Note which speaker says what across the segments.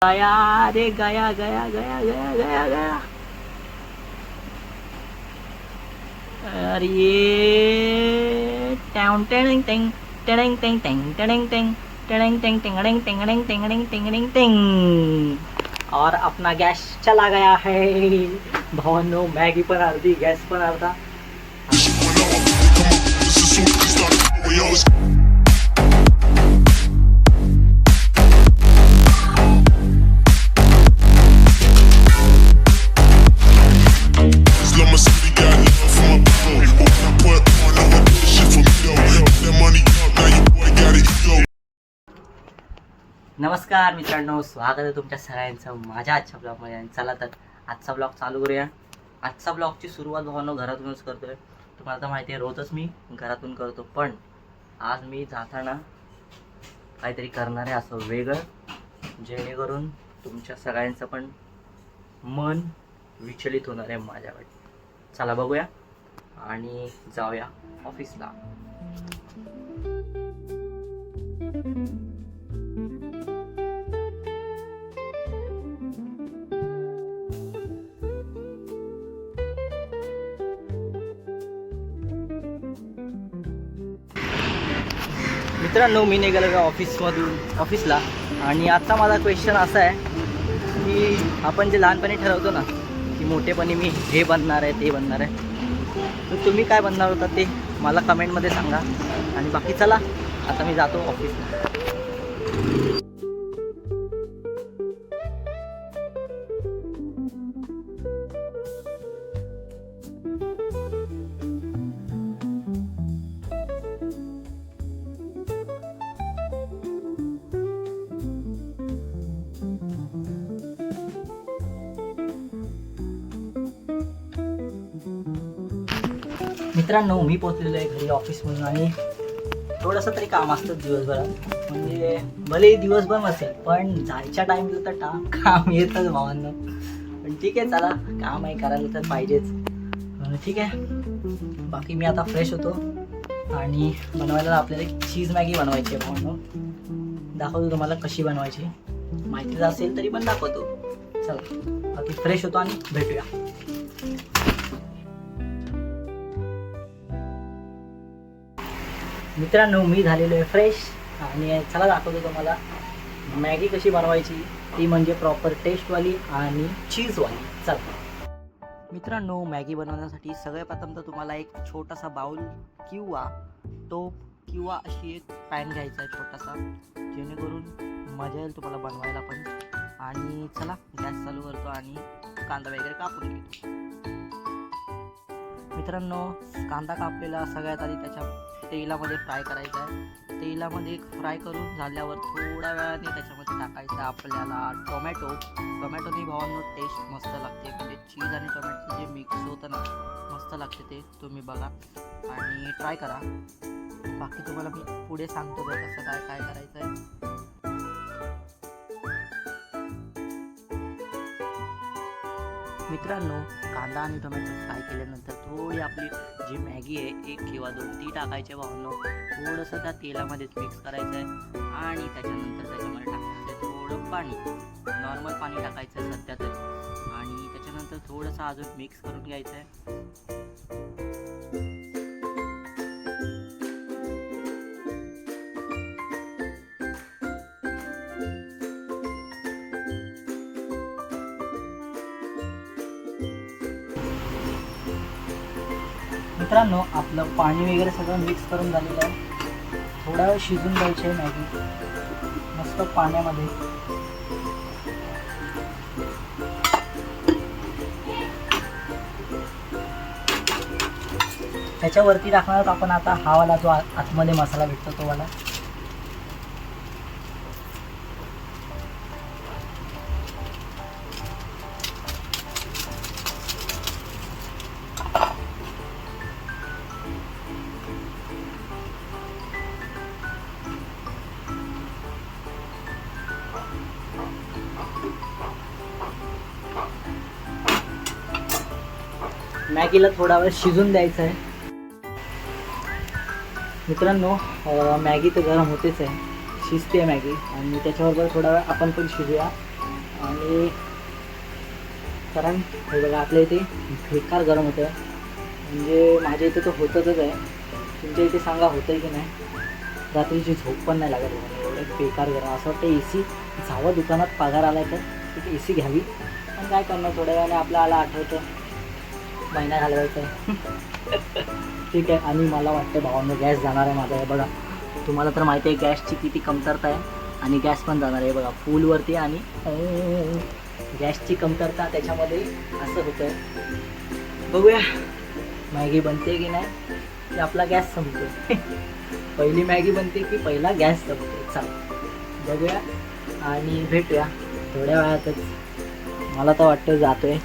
Speaker 1: गया रे गया गया गया गया गया गया. अरे tang tang tang tang tang tang tang tang tang tang tang tang tang tang tang. और अपना gas चला गया है भावनो. Maggi पण अर्धी, गॅस पण अर्धा. नमस्कार मित्रांनो, स्वागत आहे तुमच्या सगळ्यांचं माझ्या आजच्या ब्लॉगमध्ये. आणि चला तर आजचा ब्लॉग चालू करूया. आजचा ब्लॉगची सुरुवात भावनो घरातूनच करतोय. तुम्हाला तर माहिती आहे रोजच मी घरातून करतो, पण आज मी जाताना काहीतरी करणार आहे असं वेगळं, जेणेकरून तुमच्या सगळ्यांचं पण मन विचलित होणार आहे माझ्याकडे. चला बघूया आणि जाऊया ऑफिसला. मित्रांनो, मी निघालो ऑफिसला. आणि आजचा माझा क्वेश्चन असा आहे की आपण जे लहानपणी ठरवतो ना की मोठेपणी मी हे बनणार आहे ते बनणार आहे, तर तुम्ही काय बनणार होता ते मला कमेंटमध्ये सांगा. आणि बाकी चला आता मी जातो ऑफिसला. मित्रांनो, मी पोचलेलो आहे घरी ऑफिसमधून. आणि थोडंसं तरी काम असतं दिवसभरात, म्हणजे भले दिवसभर नसेल पण जायच्या टाईमला तर काम येतच भावांना. पण ठीक आहे, चला काम आहे करायला तर पाहिजेच. ठीक आहे, बाकी मी आता फ्रेश होतो आणि बनवायला आपल्याला एक चीज मॅगी बनवायची आहे भावांनो. दाखवतो तुम्हाला कशी बनवायची, माहिती असेल तरी पण दाखवतो. चला बाकी फ्रेश होतो आणि भेटूया. मित्रांनो, मी झालेलो आहे फ्रेश आणि चला दाखवतो तुम्हाला मॅगी कशी बनवायची, ती म्हणजे प्रॉपर टेस्टवाली आणि चीजवाली. चला मित्रांनो, मॅगी बनवण्यासाठी सगळ्यात प्रथम तर तुम्हाला एक छोटासा बाउल किंवा टोप किंवा अशी एक पॅन घ्यायचा आहे छोटासा, जेणेकरून मजा येईल तुम्हाला बनवायला पण. आणि चला गॅस चालू करतो आणि कांदा वगैरे कापून घेतो. मित्रांनो, कांदा कापलेला सगळ्यात आधी त्याच्या तेलामध्ये फ्राय करायचा आहे. तेलामध्ये फ्राय करून झाल्यावर थोड्या वेळाने त्याच्यामध्ये टाकायचं आपल्याला टोमॅटोनी भावांनो टेस्ट मस्त लागते. म्हणजे चीज आणि टोमॅटो जे मिक्स होतं ना, मस्त लागते. ते तुम्ही बघा आणि ट्राय करा. बाकी तुम्हाला मी पुढे सांगतो कसं काय काय करायचं आहे. मित्रांनो, कांदा आणि टोमॅटो फ्राय केल्यानंतर थोडी आपली जी मॅगी आहे 1 किंवा 2 ती टाकायची भावनो. थोडंसं त्या तेलामध्येच मिक्स करायचं आहे आणि त्याच्यानंतर त्याच्यामध्ये टाकायचं आहे थोडं पाणी, नॉर्मल पाणी टाकायचं आहे सध्या तरी. आणि त्याच्यानंतर थोडंसं अजून मिक्स करून घ्यायचं आहे. मित्रांनो, आपलं पाणी वगैरे सगळं मिक्स करून झालेलं आहे. थोडा वेळ शिजून द्यायची आहे मॅगी मस्त पाण्यामध्ये. त्याच्यावरती टाकणार आपण आता हा वाला जो आतमध्ये मसाला भेटतो तो वाला. मॅगीला थोडा वेळ शिजून द्यायचं आहे. मित्रांनो, मॅगी तर गरम होतेच आहे, शिजते मॅगी. आणि त्याच्याबरोबर थोडा वेळ आपण पण शिजूया. आणि कारण हे बघा आपल्या इथे बेकार गरम होतं आहे, म्हणजे माझ्या इथे तर होतच आहे. तुमच्या इथे सांगा होतं आहे की नाही. रात्रीची झोप पण नाही लागत बघा, एवढं बेकार गरम. असं वाटतं ए सी जावं, दुकानात पगार आला तर तिथे ए सी घ्यावी. पण काय करणार, थोड्या वेळाने आपल्याला आठवतं महिना घालवायचा आहे. ठीक आहे. आणि मला वाटतं भावांनो गॅस जाणार आहे माझा. आहे बघा, तुम्हाला तर माहिती आहे गॅसची किती कमतरता आहे. आणि गॅस पण जाणार आहे बघा फुलवरती. आणि गॅसची कमतरता त्याच्यामध्ये असं होतं आहे. बघूया मॅगी बनते की नाही, की आपला गॅस संपतो. पहिली मॅगी बनते की पहिला गॅस संपतो. चला बघूया आणि भेटूया थोड्या वेळातच. मला तर वाटतं जातोय.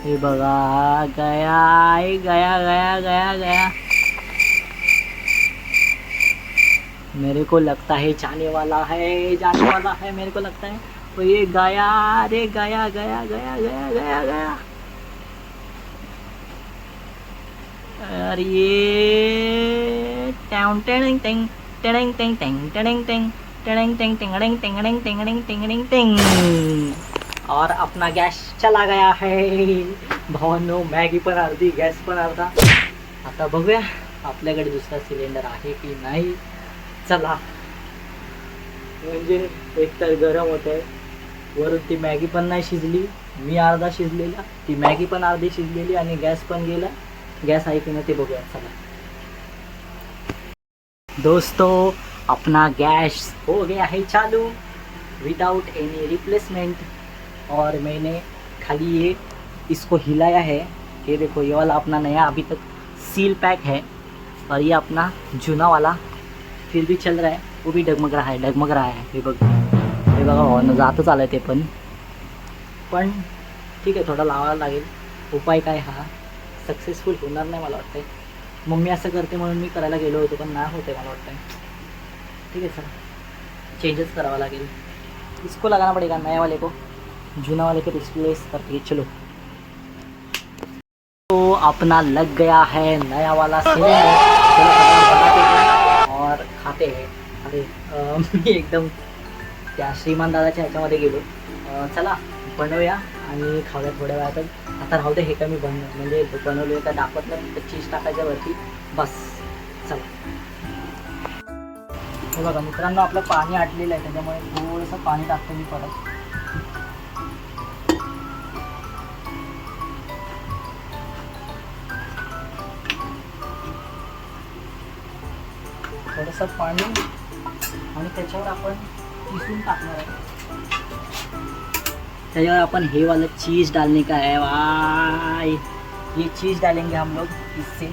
Speaker 1: हे बघा गया गया गया गया गया. मेरे को लगता है जाने वाला है, जाने वाला है मेरे को लगता है. तो ये गया, अरे गया गया गया गया गया गया. अरे ये tang tang tang tang tang tang tang tang tang tang tang tang tang tang tang. और अपना गॅस चला गया है भावांनो. मॅगी पण अर्धी, गॅस पण अर्धा. आता बघूया आपल्याकडे दुसरा सिलेंडर आहे की नाही. चला, म्हणजे एकतर गरम होत आहे, वरून ती मॅगी पण नाही शिजली, मी अर्धा शिजलेला, ती मॅगी पण अर्धी शिजलेली आणि गॅस पण गेला. गॅस आहे की नाही ते बघूया. चला दोस्तों, अपना गैस हो गया है चालू विदाउट एनी रिप्लेसमेंट. और मैंने खाली ये इसको हिलाया है. ये देखो, ये वाला अपना नया अभी तक सील पैक है, और ये अपना जूना वाला फिर भी चल रहा है, वो भी डगमग रहा है. हे बघा भावांनो, जातच आलं ते पण ठीक आहे, थोडा लावायला लागेल. उपाय काय हा सक्सेसफुल होणार नाही मला वाटतं. मम्मी असं करते म्हणून मी करायला गेलो होतो, पण नाही होते मला वाटतं. ठीक है, चला चेंजेस करावा लागेल. इसको लगाना पड़ेगा नया वाले को, जूना वाले को रिप्लेस करके. चलो, तो अपना लग गया है नया वाला सिलेंडर. चलो बनाते हैं और खाते हैं. अरे मी एकदम त्या श्रीमान दादाच्या ह्याच्यामध्ये गेलो. चला बनवूया आणि खाऊया थोड्या वेळातच. आता राहू दे हे का मी म्हणजे बनवलं का दाखवत नाही, तर चीज टाकायच्या वरती बस. चला, हे बघा मित्रांनो, आपलं पाणी आटलेलं आहे, त्याच्यामुळे थोडंसं पाणी टाकतो मी परत. थोडंसं पाणी आणि त्याच्यावर आपण किसून टाकणार आहे. त्याच्यावर अपन हे वाला चीज़ डालने का है भाई. ये चीज़ डालेंगे हम लोग इससे.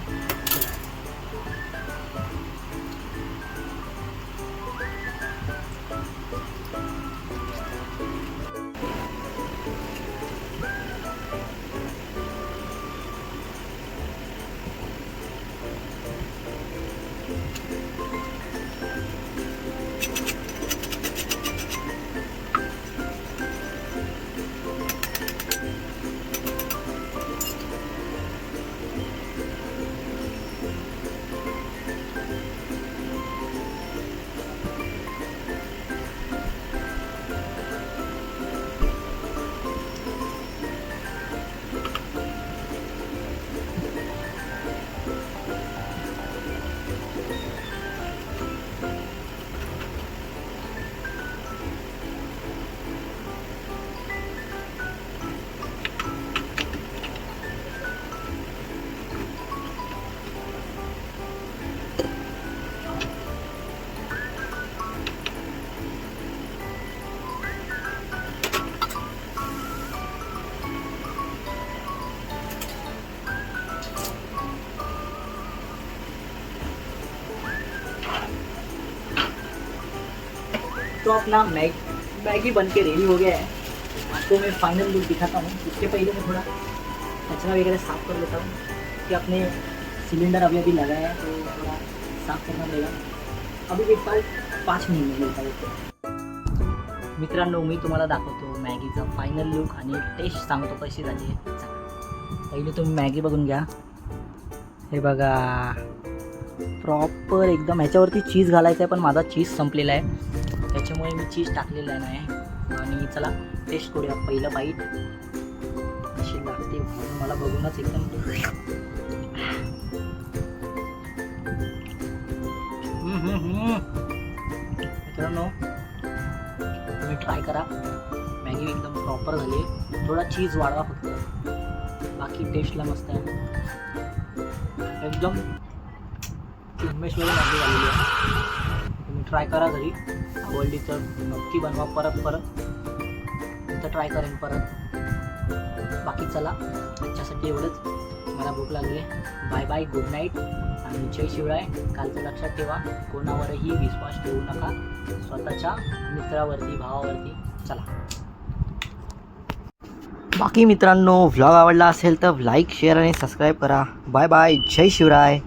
Speaker 1: तो अपना मैगी बन के रेडी हो गया है. आपको मैं फाइनल लुक दिखाता हूँ. उसके पहले मैं थोड़ा कचरा वगैरह साफ़ कर लेता हूँ, कि अपने सिलेंडर अभी लगाया है तो थोड़ा साफ़ करना पड़ेगा. अभी भी 5 मिनिट मिळता येतो. मित्रांनो, मी तुम्हाला दाखवतो मॅगीचा फायनल लुक आणि टेस्ट सांगतो कशी झाली आहे. पहिले तुम्ही मॅगी बघून घ्या. हे बघा, प्रॉपर एकदम. ह्याच्यावरती चीज घालायचं आहे, पण माझा चीज संपलेला आहे, त्याच्यामुळे मी चीज टाकलेला नाही. आणि चला टेस्ट करूया. पहिलं बाईट कशी लागते मला बघूनच एकदम मित्रांनो तुम्ही ट्राय करा. मॅगी एकदम प्रॉपर झाली आहे. थोडा चीज वाढवा फक्त, बाकी टेस्टला मस्त आहे. एकदम उमेशवाडी मॅगी झालेली आहे. तुम्ही ट्राय करा घरी, आवडली तर नक्की बनवा. परत तर ट्राय करेन परत. बाकी चला आजच्यासाठी एवढंच. मला भूक लागली. बाय बाय, गुड नाईट आणि जय शिवराय. कालचं लक्षात ठेवा, कोणावरही विश्वास ठेवू नका, स्वतःच्या मित्रावरती, भावावरती. चला बाकी मित्रांनो, व्लॉग आवडला असेल तर लाईक, शेअर आणि सबस्क्राईब करा. बाय बाय, जय शिवराय.